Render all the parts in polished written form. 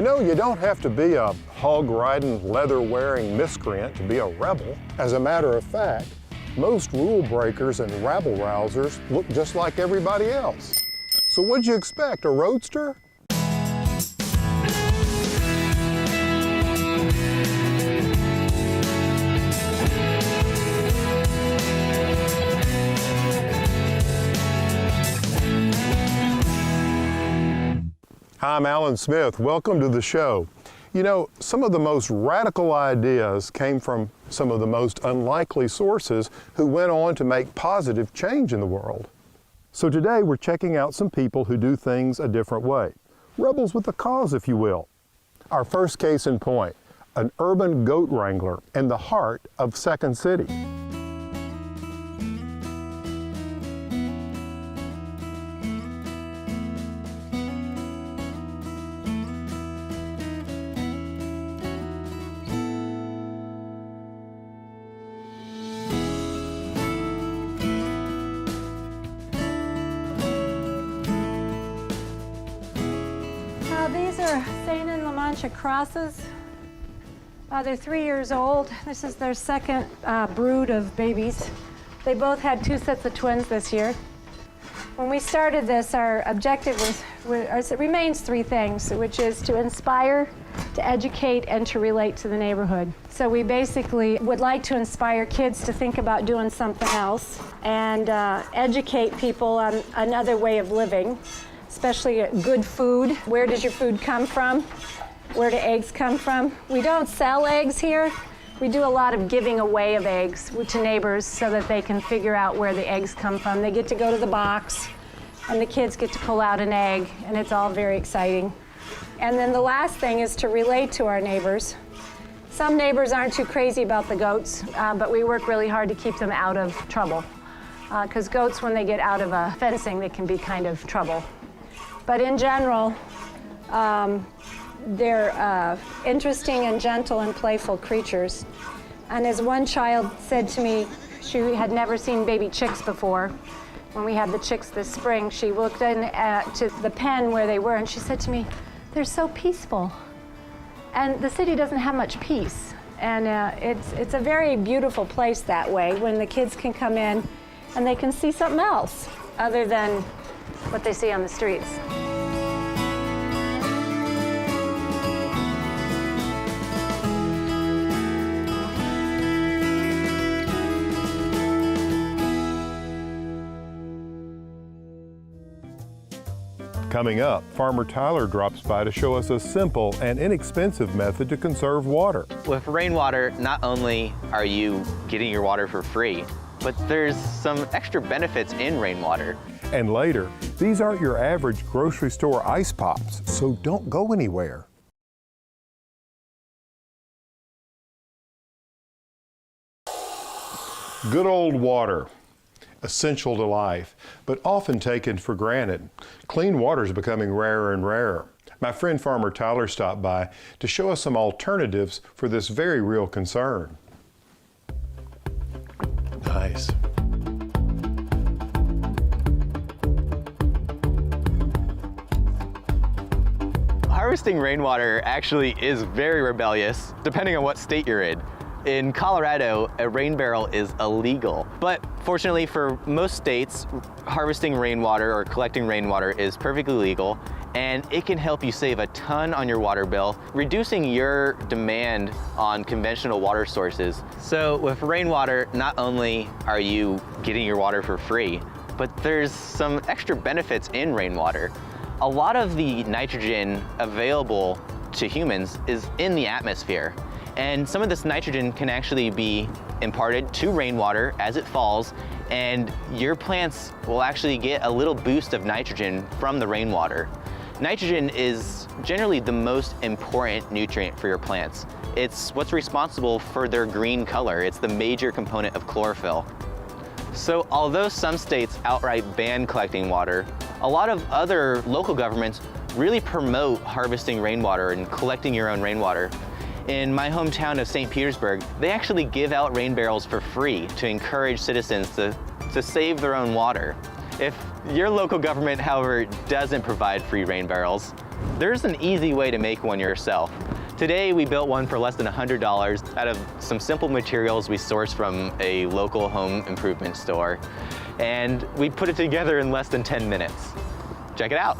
know, you don't have to be a hog-riding, leather-wearing miscreant to be a rebel. As a matter of fact, most rule breakers and rabble-rousers look just like everybody else. So what'd you expect, a roadster? Hi, I'm Alan Smith. Welcome to the show. You know, some of the most radical ideas came from some of the most unlikely sources who went on to make positive change in the world. So today we're checking out some people who do things a different way. Rebels with a cause, if you will. Our first case in point, an urban goat wrangler in the heart of Second City. These are St. and La Mancha crosses. They're 3 years old. This is their second brood of babies. They both had 2 sets of twins this year. When we started this, our objective it remains 3 things, which is to inspire, to educate, and to relate to the neighborhood. So we basically would like to inspire kids to think about doing something else and educate people on another way of living, especially good food. Where does your food come from? Where do eggs come from? We don't sell eggs here. We do a lot of giving away of eggs to neighbors so that they can figure out where the eggs come from. They get to go to the box and the kids get to pull out an egg, and it's all very exciting. And then the last thing is to relate to our neighbors. Some neighbors aren't too crazy about the goats, but we work really hard to keep them out of trouble. Because goats, when they get out of a fencing, they can be kind of trouble. But in general, they're interesting and gentle and playful creatures. And as one child said to me, she had never seen baby chicks before. When we had the chicks this spring, she looked in to the pen where they were, and she said to me, "They're so peaceful." And the city doesn't have much peace. And it's a very beautiful place that way, when the kids can come in and they can see something else other than what they see on the streets. Coming up, Farmer Tyler drops by to show us a simple and inexpensive method to conserve water. With rainwater, not only are you getting your water for free, but there's some extra benefits in rainwater. And later, these aren't your average grocery store ice pops, so don't go anywhere. Good old water. Essential to life, but often taken for granted. Clean water is becoming rarer and rarer. My friend Farmer Tyler stopped by to show us some alternatives for this very real concern. Nice. Harvesting rainwater actually is very rebellious, depending on what state you're in. In Colorado, a rain barrel is illegal, but fortunately for most states, harvesting rainwater or collecting rainwater is perfectly legal, and it can help you save a ton on your water bill, reducing your demand on conventional water sources. So with rainwater, not only are you getting your water for free, but there's some extra benefits in rainwater. A lot of the nitrogen available to humans is in the atmosphere. And some of this nitrogen can actually be imparted to rainwater as it falls, and your plants will actually get a little boost of nitrogen from the rainwater. Nitrogen is generally the most important nutrient for your plants. It's what's responsible for their green color. It's the major component of chlorophyll. So although some states outright ban collecting water, a lot of other local governments really promote harvesting rainwater and collecting your own rainwater. In my hometown of St. Petersburg, they actually give out rain barrels for free to encourage citizens to save their own water. If your local government, however, doesn't provide free rain barrels, There's an easy way to make one yourself. Today we built one for less than $100 out of some simple materials we sourced from a local home improvement store. And we put it together in less than 10 minutes. Check it out.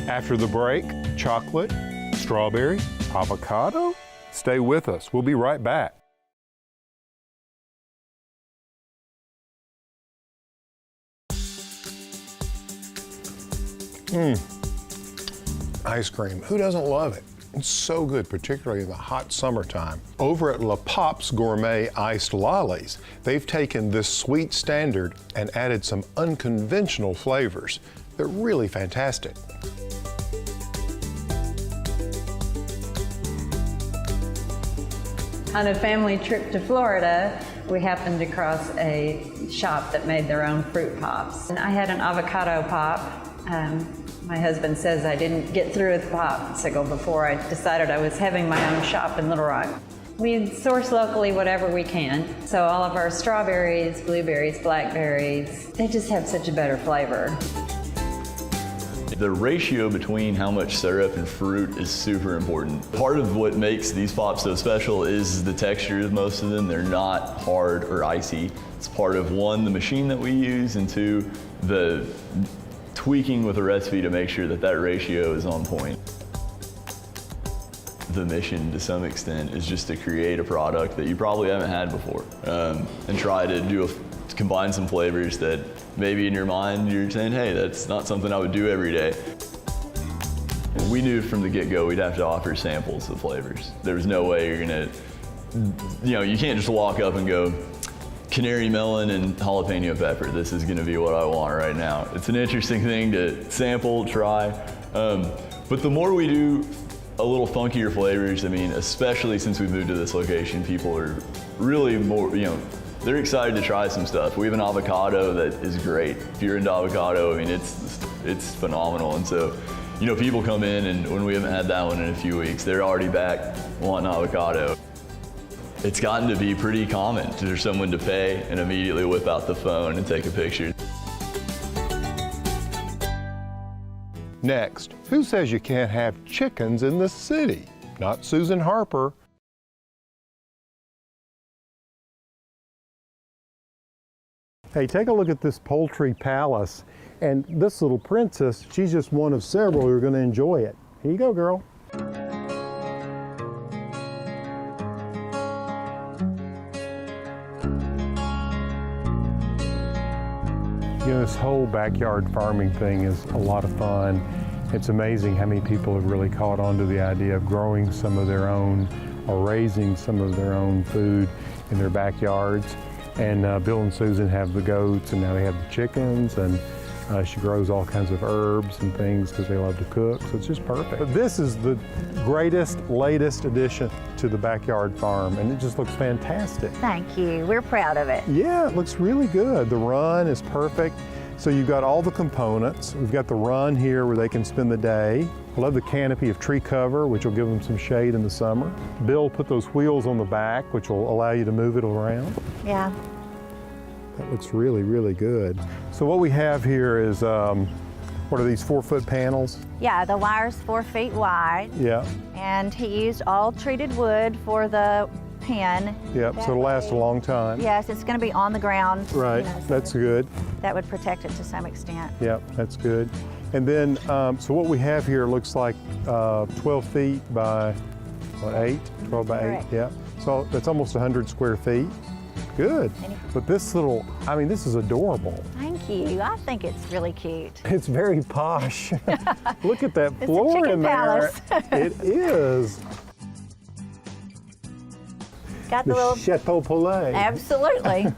After the break, chocolate, strawberry, avocado? Stay with us. We'll be right back. Ice cream. Who doesn't love it? It's so good, particularly in the hot summertime. Over at LePops Gourmet Iced Lollies, they've taken this sweet standard and added some unconventional flavors. They're really fantastic. On a family trip to Florida, we happened across a shop that made their own fruit pops. And I had an avocado pop. My husband says I didn't get through with the popsicle before I decided I was having my own shop in Little Rock. We source locally whatever we can. So all of our strawberries, blueberries, blackberries, they just have such a better flavor. The ratio between how much syrup and fruit is super important. Part of what makes these pops so special is the texture of most of them. They're not hard or icy. It's part of one, the machine that we use, and two, the tweaking with the recipe to make sure that that ratio is on point. The mission, to some extent, is just to create a product that you probably haven't had before, and try to combine some flavors that maybe in your mind you're saying, hey, that's not something I would do every day. We knew from the get-go we'd have to offer samples of flavors. There was no way you're gonna, you can't just walk up and go, canary melon and jalapeno pepper, this is gonna be what I want right now. It's an interesting thing to sample, try, but the more we do a little funkier flavors, I mean, especially since we moved to this location, people are really more, they're excited to try some stuff. We have an avocado that is great. If you're into avocado, I mean, it's phenomenal. And so, people come in, and when we haven't had that one in a few weeks, they're already back wanting avocado. It's gotten to be pretty common for someone to pay and immediately whip out the phone and take a picture. Next, who says you can't have chickens in the city? Not Susan Harper. Hey, take a look at this Poultry Palace. And this little princess, she's just one of several who are going to enjoy it. Here you go, girl. This whole backyard farming thing is a lot of fun. It's amazing how many people have really caught on to the idea of growing some of their own or raising some of their own food in their backyards. And Bill and Susan have the goats, and now they have the chickens, and she grows all kinds of herbs and things because they love to cook, so it's just perfect. But this is the greatest, latest addition to the backyard farm, and it just looks fantastic. Thank you. We're proud of it. Yeah, it looks really good. The run is perfect. So you've got all the components. We've got the run here where they can spend the day. I love the canopy of tree cover, which will give them some shade in the summer. Bill put those wheels on the back, which will allow you to move it around. Yeah. That looks really, really good. So what we have here is, what are these, 4-foot panels? Yeah, the wire's 4 feet wide. Yeah. And he used all treated wood for the pen. Yep, so it'll last a long time. Yes, it's going to be on the ground. Right, you know, so that's good. that would protect it to some extent. Yep, that's good. And then, so what we have here looks like 12 feet by, what, 8? 12 by 8, Correct. yeah. So that's almost 100 square feet. Good. But this little, I mean, this is adorable. Thank you. I think it's really cute. It's very posh. Look at that It's a floor chicken in there. palace. It is. Got The the little. Chateau Poulet. Absolutely.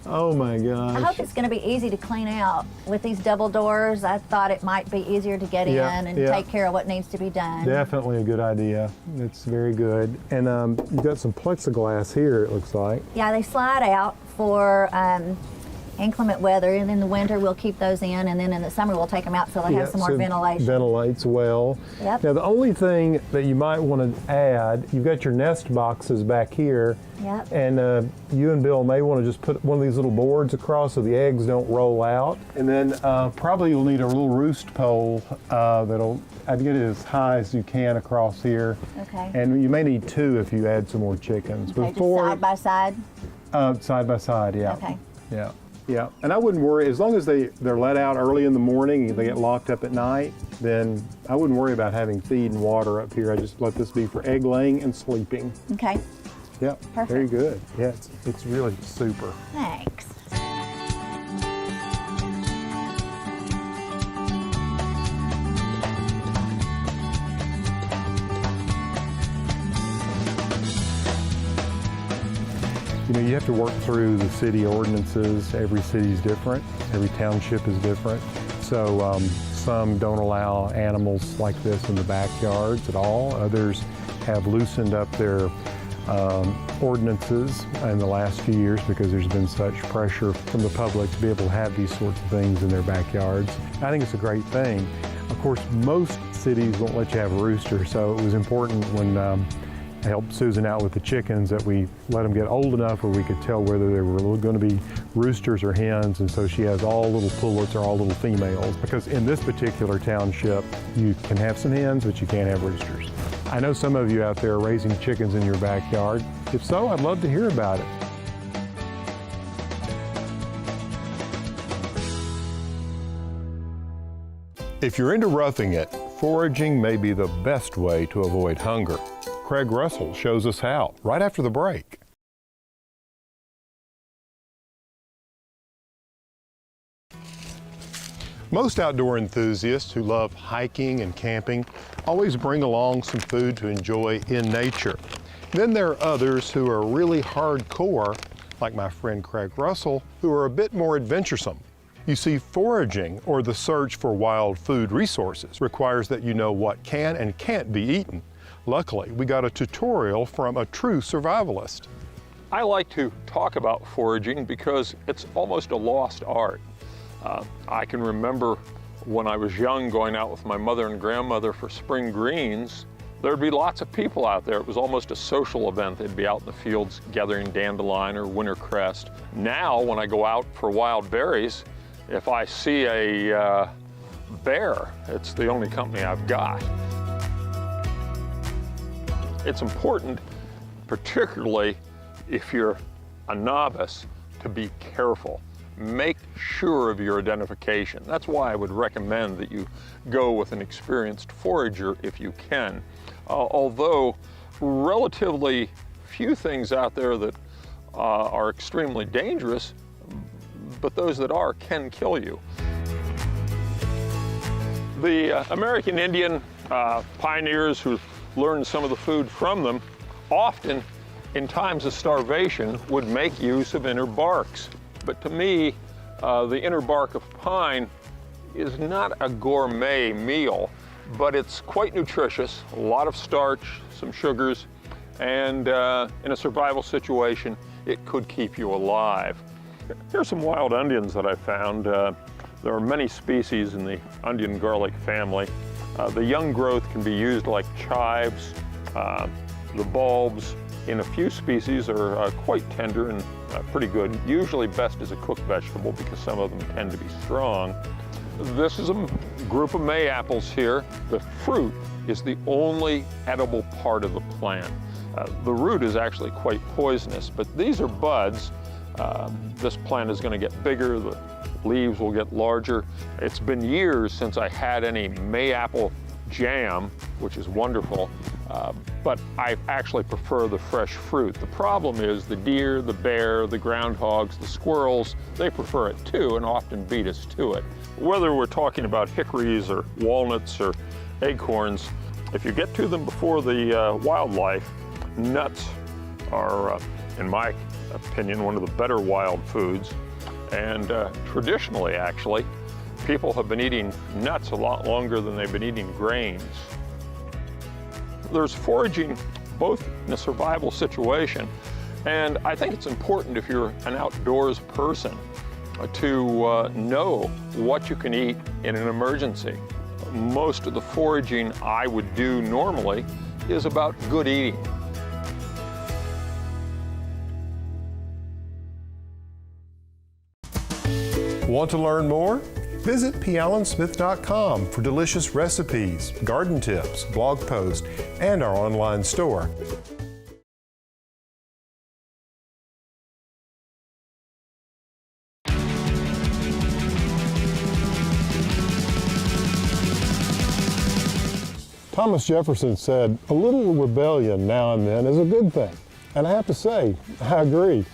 Oh my gosh. I hope it's going to be easy to clean out. With these double doors, I thought it might be easier to get Yeah, in and yeah. take care of what needs to be done. Definitely a good idea. It's very good. And you've got some plexiglass here, it looks like. Yeah, they slide out for inclement weather, and in the winter we'll keep those in, and then in the summer we'll take them out so they have some more so ventilation. Ventilates well. Yep. Now the only thing that you might want to add, you've got your nest boxes back here. Yep. And you and Bill may want to just put one of these little boards across so the eggs don't roll out. And then probably you'll need a little roost pole that'll, I'd get it as high as you can across here. Okay. And you may need 2 if you add some more chickens. Okay, just side by side? Side by side, yeah. Okay. Yeah, yeah. And I wouldn't worry, as long as they're let out early in the morning and they get locked up at night, then I wouldn't worry about having feed and water up here. I just let this be for egg laying and sleeping. Okay. Yeah, Perfect. very good. Yeah, it's really super. Thanks. You know, you have to work through the city ordinances. Every city's different. Every township is different. So some don't allow animals like this in the backyards at all. Others have loosened up their ordinances in the last few years because there's been such pressure from the public to be able to have these sorts of things in their backyards. I think it's a great thing. Of course, most cities won't let you have a rooster, so it was important when I helped Susan out with the chickens that we let them get old enough where we could tell whether they were going to be roosters or hens, and so she has all little pullets or all little females, because in this particular township you can have some hens but you can't have roosters. I know some of you out there are raising chickens in your backyard. If so, I'd love to hear about it. If you're into roughing it, foraging may be the best way to avoid hunger. Craig Russell shows us how, right after the break. Most outdoor enthusiasts who love hiking and camping always bring along some food to enjoy in nature. Then there are others who are really hardcore, like my friend Craig Russell, who are a bit more adventuresome. You see, foraging, or the search for wild food resources, requires that you know what can and can't be eaten. Luckily, we got a tutorial from a true survivalist. I like to talk about foraging because it's almost a lost art. I can remember when I was young going out with my mother and grandmother for spring greens. There'd be lots of people out there. It was almost a social event. They'd be out in the fields gathering dandelion or wintercrest. Now, when I go out for wild berries, if I see a bear, it's the only company I've got. It's important, particularly if you're a novice, to be careful. Make sure of your identification. That's why I would recommend that you go with an experienced forager if you can. Although relatively few things out there that are extremely dangerous, but those that are can kill you. The American Indian pioneers who learned some of the food from them often, in times of starvation, would make use of inner barks. But to me, the inner bark of pine is not a gourmet meal, but it's quite nutritious, a lot of starch, some sugars, and in a survival situation, it could keep you alive. Here's some wild onions that I found. There are many species in the onion garlic family. The young growth can be used like chives. The bulbs in a few species are quite tender and pretty good. Usually best as a cooked vegetable because some of them tend to be strong. This is a group of May apples here. The fruit is the only edible part of the plant. The root is actually quite poisonous, but these are buds. This plant is going to get bigger, the leaves will get larger. It's been years since I had any May apple jam, which is wonderful, but I actually prefer the fresh fruit. The problem is the deer, the bear, the groundhogs, the squirrels, they prefer it too and often beat us to it. Whether we're talking about hickories or walnuts or acorns, if you get to them before the wildlife, nuts are, in my opinion, one of the better wild foods. And traditionally, actually, people have been eating nuts a lot longer than they've been eating grains. There's foraging both in a survival situation, and I think it's important if you're an outdoors person to know what you can eat in an emergency. Most of the foraging I would do normally is about good eating. Want to learn more? Visit pallansmith.com for delicious recipes, garden tips, blog posts, and our online store. Thomas Jefferson said, "A little rebellion now and then is a good thing." And I have to say, I agree.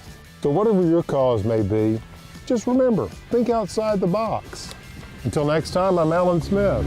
So whatever your cause may be, just remember, think outside the box. Until next time, I'm Alan Smith.